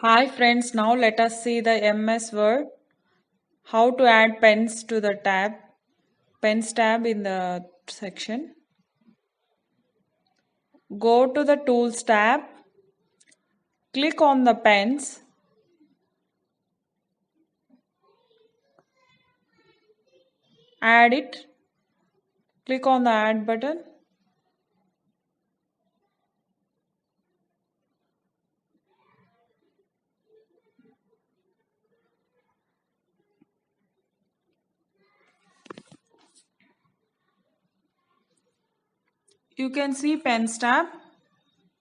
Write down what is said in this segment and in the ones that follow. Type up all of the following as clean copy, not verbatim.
Hi friends, now let us see the MS Word. How to add pens to the pens tab in the section. Go to the Tools tab, click on the pens, add it, click on the add button. You can see pens tab,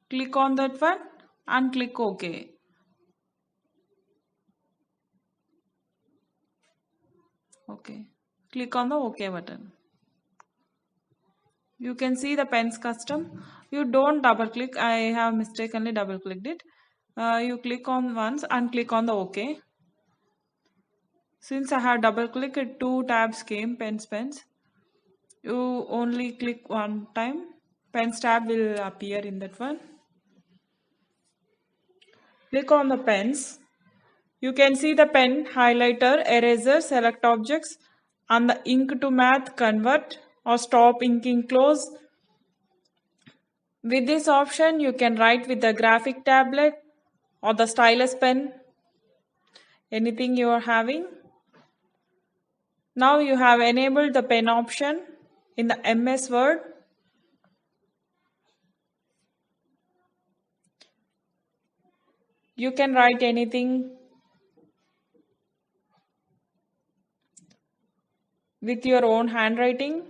click on that one and click OK. Okay, click on the OK button. You can see the pens custom. You don't double click, I have mistakenly double clicked it. You click on once and click on the OK. Since I have double clicked, two tabs came, pens. You only click one time. Pens tab will appear in that one. Click on the pens. You can see the pen, highlighter, eraser, select objects, and the ink to math, convert, or stop inking, close. With this option, you can write with the graphic tablet or the stylus pen, anything you are having. Now you have enabled the pen option in the MS Word. You can write anything with your own handwriting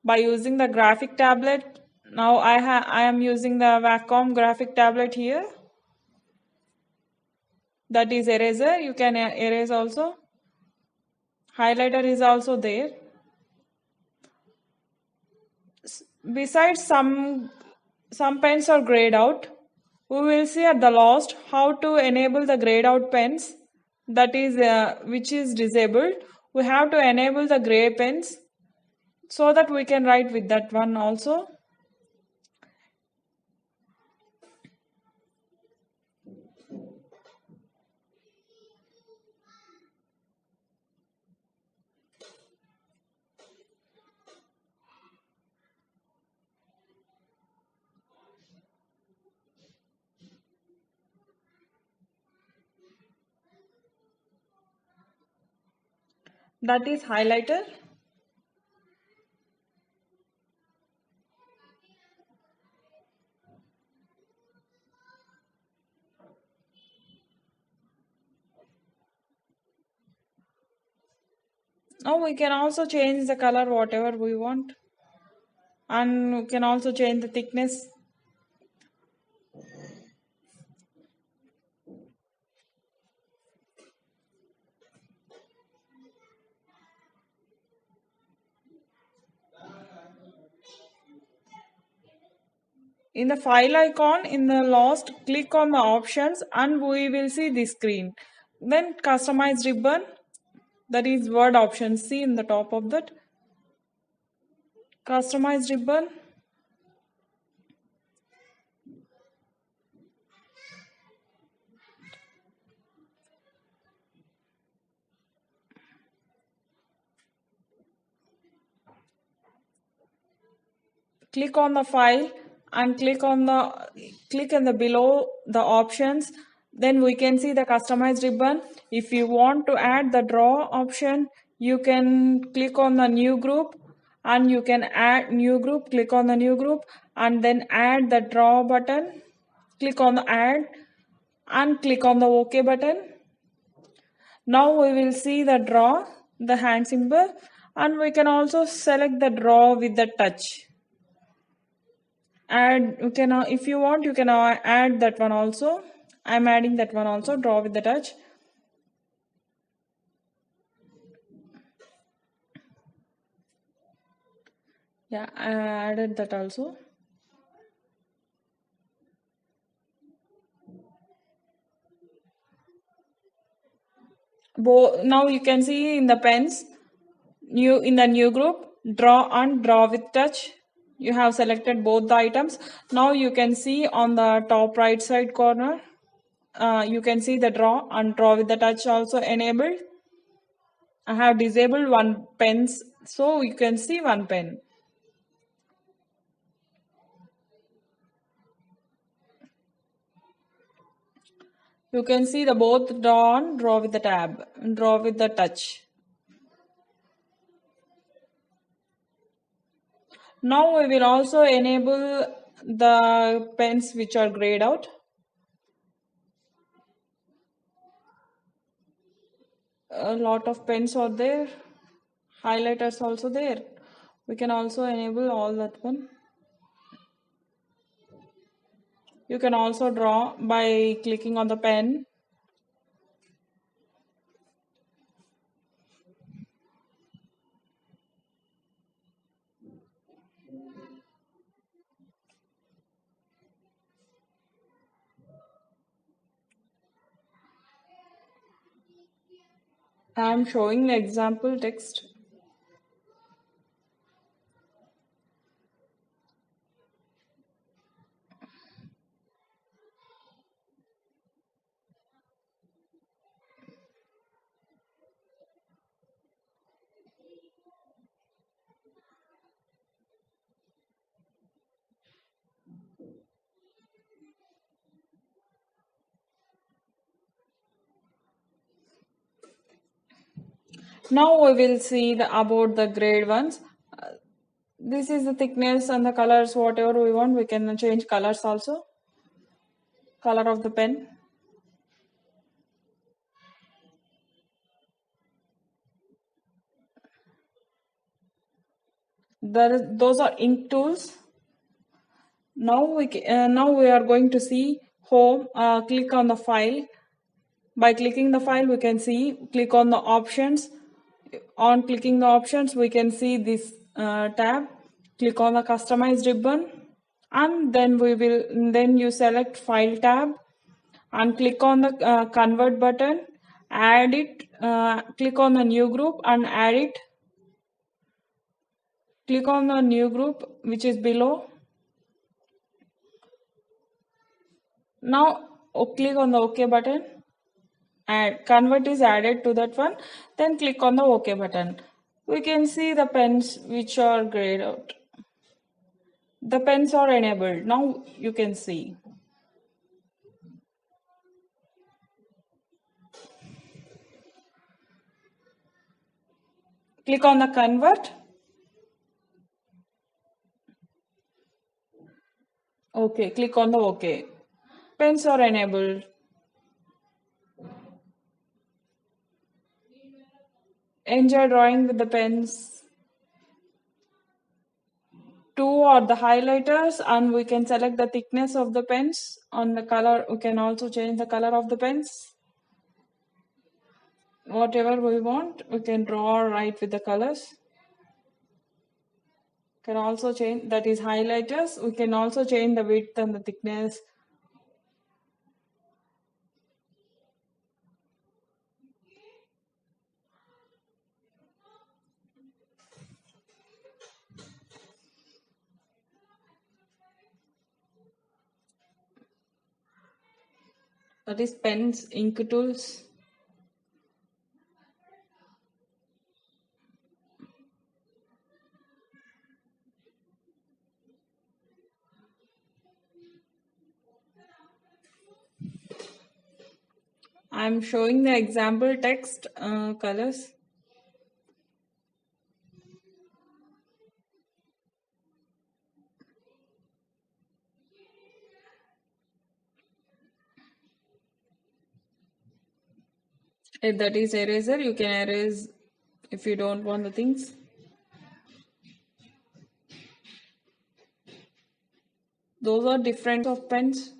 by using the graphic tablet. Now I am using the Wacom graphic tablet here. That is eraser. You can erase also. Highlighter is also there. Besides, some pens are grayed out. We will see at the last how to enable the grayed out pens, that is which is disabled. We have to enable the gray pens so that we can write with that one also. That is highlighter. Now we can also change the color whatever we want, and we can also change the thickness. In the file icon in the last, click on the options and we will see this screen. Then customize ribbon, that is word option, see in the top of that. Customize ribbon. Click on the file and click in the below the options. Then we can see the customized ribbon. If you want to add the draw option, you can click on the new group and you can add new group. Click on the new group and then add the draw button. Click on the add and click on the OK button. Now we will see the draw, the hand symbol, and we can also select the draw with the touch. Add, you can, if you want, you can add that one also. I'm adding that one also, draw with the touch. Yeah, I added that also. Now you can see in the pens, in the new group, draw and draw with touch. You have selected both the items. Now you can see on the top right side corner, you can see the draw and draw with the touch also enabled. I have disabled one pens, so you can see one pen. You can see the both draw on, draw with the tab, draw with the touch. Now we will also enable the pens which are grayed out. A lot of pens are there, highlighters also there. We can also enable all that one. You can also draw by clicking on the pen. I am showing the example text. Now we will see about the grade ones. This is the thickness and the colors, whatever we want. We can change colors also. Color of the pen. Those are ink tools. Now we are going to see home. Click on the file. By clicking the file, we can see. Click on the options. On clicking the options, we can see this tab. Click on the customized ribbon, and then you select file tab and click on the convert button. Add it. Click on the new group and add it. Click on the new group which is below. Now click on the OK button. Add convert is added to that one. Then click on the OK button. We can see the pens which are grayed out. The pens are enabled. Now you can see. Click on the convert. Okay, click on the OK. Pens are enabled. Enjoy drawing with the pens. Two are the highlighters, and we can select the thickness of the pens. On the color, we can also change the color of the pens. Whatever we want, we can draw or write with the colors. Can also change, that is highlighters. We can also change the width and the thickness. That is pens, ink tools. I am showing the example text colors. If that is eraser, you can erase if you don't want the things. Those are different of pens.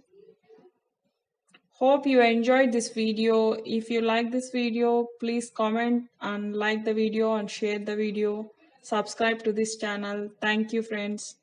Hope you enjoyed this video. If you like this video, please comment and like the video and share the video. Subscribe to this channel. Thank you, friends.